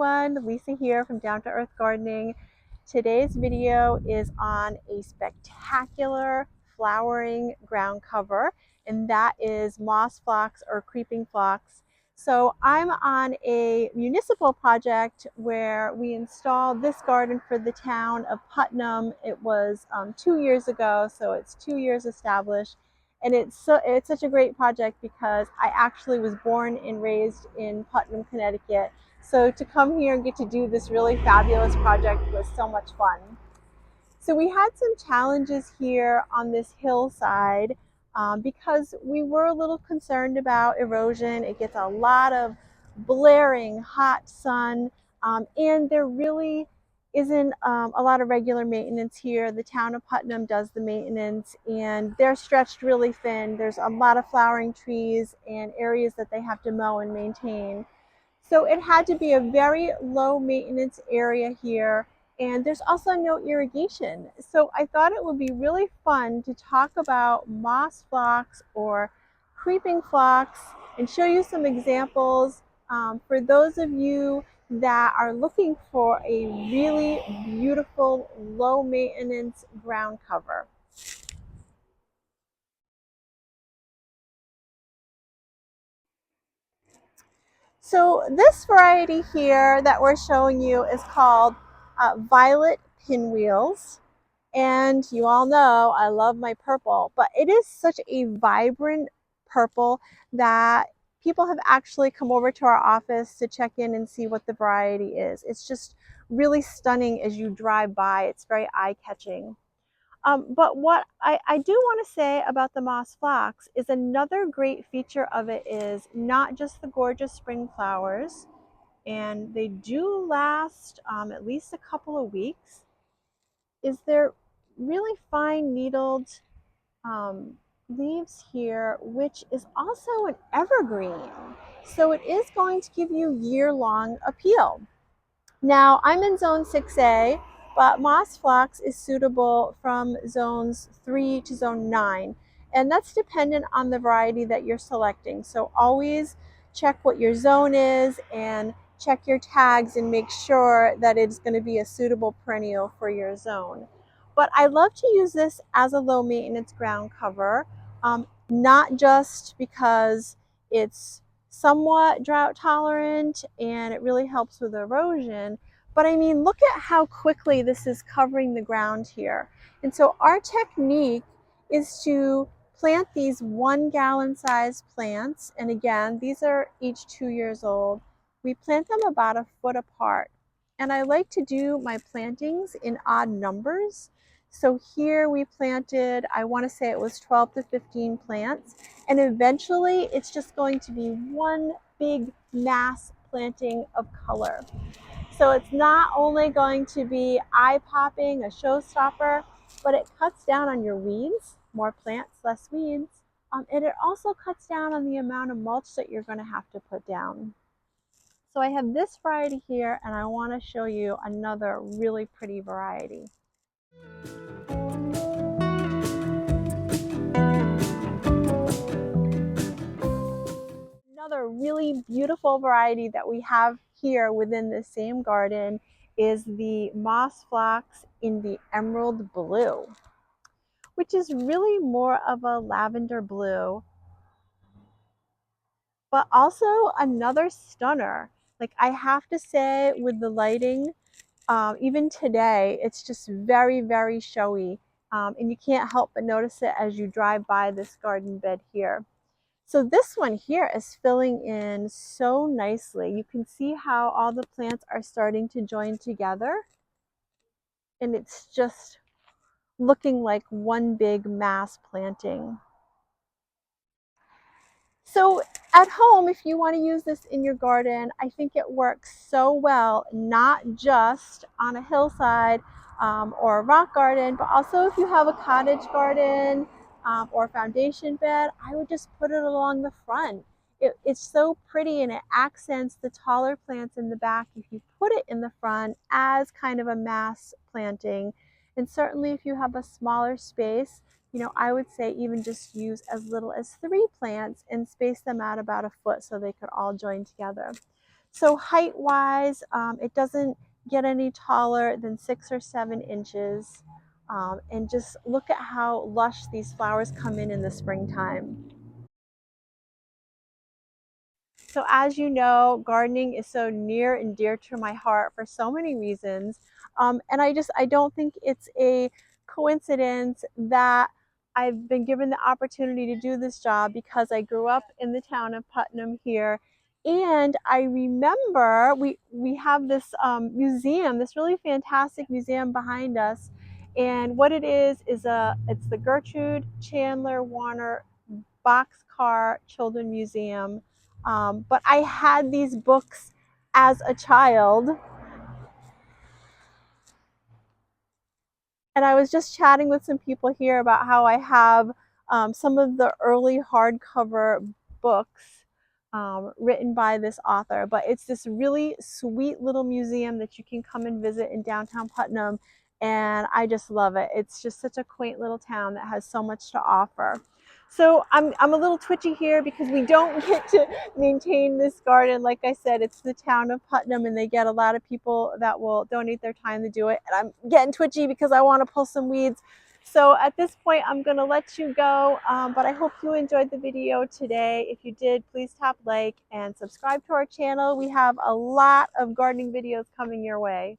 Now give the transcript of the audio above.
everyone, Lisa here from Down to Earth Gardening. Today's video is on a spectacular flowering ground cover, and that is moss phlox or creeping phlox. So I'm on a municipal project where we installed this garden for the town of Putnam. It was 2 years ago, so it's 2 years established. And it's such a great project because I actually was born and raised in Putnam, Connecticut. So to come here and get to do this really fabulous project was so much fun. So we had some challenges here on this hillside because we were a little concerned about erosion. It gets a lot of blaring hot sun, and there really isn't a lot of regular maintenance here. The town of Putnam does the maintenance, and they're stretched really thin. There's a lot of flowering trees and areas that they have to mow and maintain. So it had to be a very low maintenance area here, and there's also no irrigation. So I thought it would be really fun to talk about moss phlox or creeping phlox and show you some examples for those of you that are looking for a really beautiful low maintenance ground cover. So this variety here that we're showing you is called violet pinwheels. And you all know I love my purple, but it is such a vibrant purple that people have actually come over to our office to check in and see what the variety is. It's just really stunning as you drive by. It's very eye-catching. But what I do want to say about the moss phlox is another great feature of it is not just the gorgeous spring flowers, and they do last at least a couple of weeks, is there really fine needled leaves here, which is also an evergreen. So it is going to give you year-long appeal. Now, I'm in zone 6A, but moss phlox is suitable from zones 3 to zone 9. And that's dependent on the variety that you're selecting. So always check what your zone is and check your tags and make sure that it's going to be a suitable perennial for your zone. But I love to use this as a low maintenance ground cover, not just because it's somewhat drought tolerant and it really helps with erosion, but I mean, look at how quickly this is covering the ground here. And so our technique is to plant these 1 gallon size plants. And again, these are each 2 years old. We plant them about a foot apart. And I like to do my plantings in odd numbers. So here we planted, I want to say it was 12 to 15 plants. And eventually it's just going to be one big mass planting of color. So it's not only going to be eye-popping, a showstopper, but it cuts down on your weeds, more plants, less weeds, and it also cuts down on the amount of mulch that you're going to have to put down. So I have this variety here, and I want to show you another really pretty variety. Another really beautiful variety that we have here within the same garden is the moss phlox in the emerald blue, which is really more of a lavender blue, but also another stunner. Like, I have to say, with the lighting, even today, it's just very, very showy, and you can't help but notice it as you drive by this garden bed here. So this one here is filling in so nicely. You can see how all the plants are starting to join together, and it's just looking like one big mass planting. So at home, if you want to use this in your garden, I think it works so well, not just on a hillside or a rock garden, but also if you have a cottage garden or foundation bed, I would just put it along the front. It's so pretty and it accents the taller plants in the back if you put it in the front as kind of a mass planting. And certainly if you have a smaller space, you know, I would say even just use as little as 3 plants and space them out about a foot so they could all join together. So height-wise, it doesn't get any taller than 6 or 7 inches. And just look at how lush these flowers come in the springtime. So as you know, gardening is so near and dear to my heart for so many reasons. And I don't think it's a coincidence that I've been given the opportunity to do this job because I grew up in the town of Putnam here. And I remember we have this museum, this really fantastic museum behind us. And what it is it's the Gertrude Chandler Warner Boxcar Children Museum. But I had these books as a child, and I was just chatting with some people here about how I have some of the early hardcover books written by this author. But it's this really sweet little museum that you can come and visit in downtown Putnam, and I just love it. It's just such a quaint little town that has so much to offer. So I'm a little twitchy here because we don't get to maintain this garden. Like I said, it's the town of Putnam, and they get a lot of people that will donate their time to do it. And I'm getting twitchy because I want to pull some weeds. So at this point, I'm going to let you go, but I hope you enjoyed the video today. If you did, please tap like and subscribe to our channel. We have a lot of gardening videos coming your way.